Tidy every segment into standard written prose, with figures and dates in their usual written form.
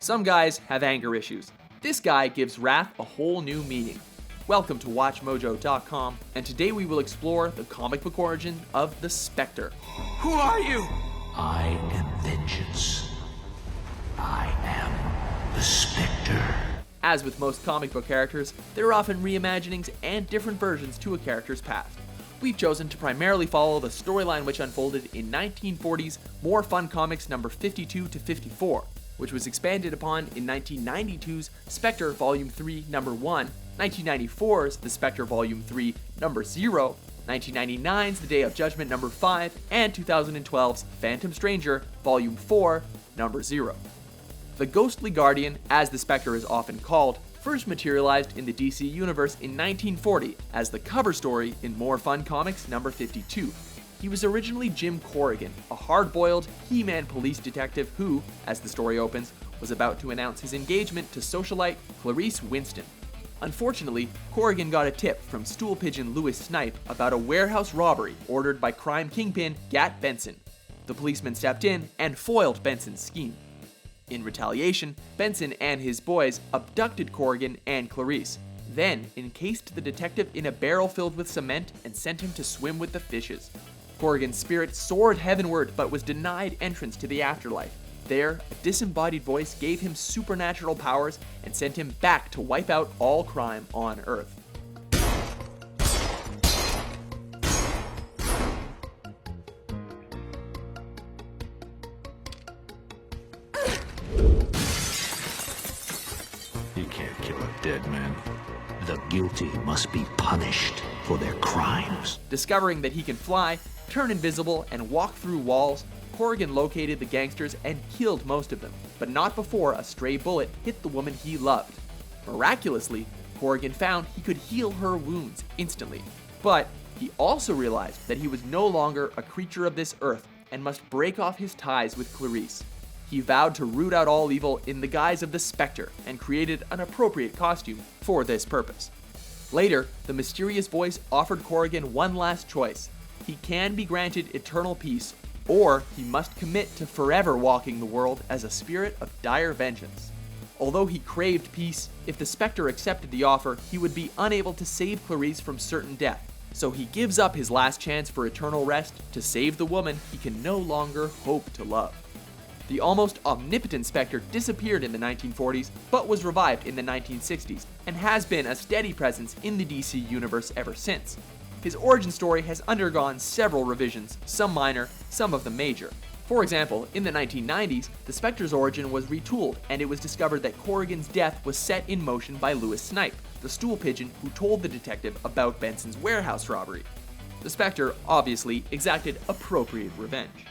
Some guys have anger issues. This guy gives wrath a whole new meaning. Welcome to WatchMojo.com, and today we will explore the comic book origin of the Spectre. Who are you? I am vengeance. I am the Spectre. As with most comic book characters, there are often reimaginings and different versions to a character's past. We've chosen to primarily follow the storyline which unfolded in 1940's More Fun Comics number 52 to 54, which was expanded upon in 1992's Spectre Volume 3 number 1, 1994's The Spectre Volume 3 number 0, 1999's The Day of Judgment number 5, and 2012's Phantom Stranger Volume 4 number 0. The Ghostly Guardian, as the Spectre is often called, first materialized in the DC Universe in 1940 as the cover story in More Fun Comics number 52. He was originally Jim Corrigan, a hard-boiled He-Man police detective who, as the story opens, was about to announce his engagement to socialite Clarice Winston. Unfortunately, Corrigan got a tip from stool pigeon Louis Snipe about a warehouse robbery ordered by crime kingpin Gat Benson. The policeman stepped in and foiled Benson's scheme. In retaliation, Benson and his boys abducted Corrigan and Clarice, then encased the detective in a barrel filled with cement and sent him to swim with the fishes. Corrigan's spirit soared heavenward but was denied entrance to the afterlife. There, a disembodied voice gave him supernatural powers and sent him back to wipe out all crime on Earth. You can't kill a dead man. The guilty must be punished for their crimes. Discovering that he can fly, turn invisible, and walk through walls, Corrigan located the gangsters and killed most of them, but not before a stray bullet hit the woman he loved. Miraculously, Corrigan found he could heal her wounds instantly, but he also realized that he was no longer a creature of this earth and must break off his ties with Clarice. He vowed to root out all evil in the guise of the Spectre and created an appropriate costume for this purpose. Later, the mysterious voice offered Corrigan one last choice. He can be granted eternal peace, or he must commit to forever walking the world as a spirit of dire vengeance. Although he craved peace, if the Spectre accepted the offer, he would be unable to save Clarice from certain death. So he gives up his last chance for eternal rest to save the woman he can no longer hope to love. The almost omnipotent Spectre disappeared in the 1940s, but was revived in the 1960s, and has been a steady presence in the DC universe ever since. His origin story has undergone several revisions, some minor, some of them major. For example, in the 1990s, the Spectre's origin was retooled, and it was discovered that Corrigan's death was set in motion by Louis Snipe, the stool pigeon who told the detective about Benson's warehouse robbery. The Spectre obviously exacted appropriate revenge.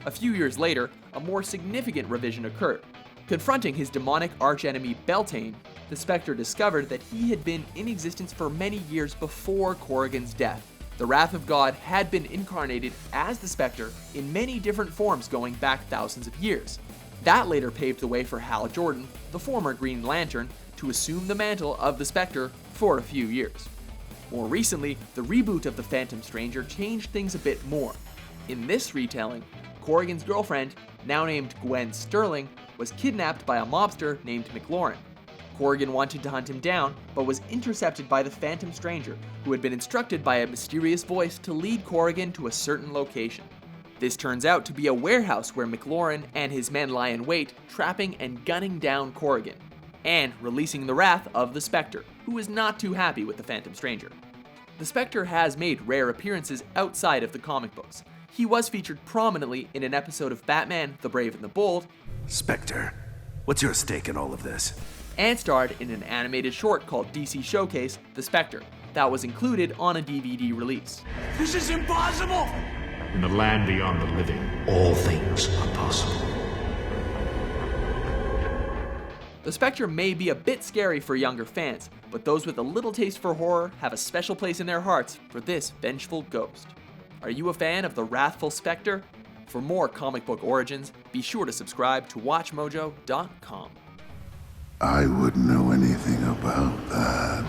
A few years later, a more significant revision occurred. Confronting his demonic archenemy Beltane, the Spectre discovered that he had been in existence for many years before Corrigan's death. The Wrath of God had been incarnated as the Spectre in many different forms going back thousands of years. That later paved the way for Hal Jordan, the former Green Lantern, to assume the mantle of the Spectre for a few years. More recently, the reboot of The Phantom Stranger changed things a bit more. In this retelling, Corrigan's girlfriend, now named Gwen Sterling, was kidnapped by a mobster named McLaurin. Corrigan wanted to hunt him down, but was intercepted by the Phantom Stranger, who had been instructed by a mysterious voice to lead Corrigan to a certain location. This turns out to be a warehouse where McLaurin and his men lie in wait, trapping and gunning down Corrigan, and releasing the wrath of the Spectre, who is not too happy with the Phantom Stranger. The Spectre has made rare appearances outside of the comic books. He was featured prominently in an episode of Batman, the Brave and the Bold, Spectre, what's your stake in all of this? and starred in an animated short called DC Showcase, The Spectre, that was included on a DVD release. This is impossible! In the land beyond the living, all things are possible. The Spectre may be a bit scary for younger fans, but those with a little taste for horror have a special place in their hearts for this vengeful ghost. Are you a fan of the wrathful Spectre? For more comic book origins, be sure to subscribe to WatchMojo.com. I wouldn't know anything about that.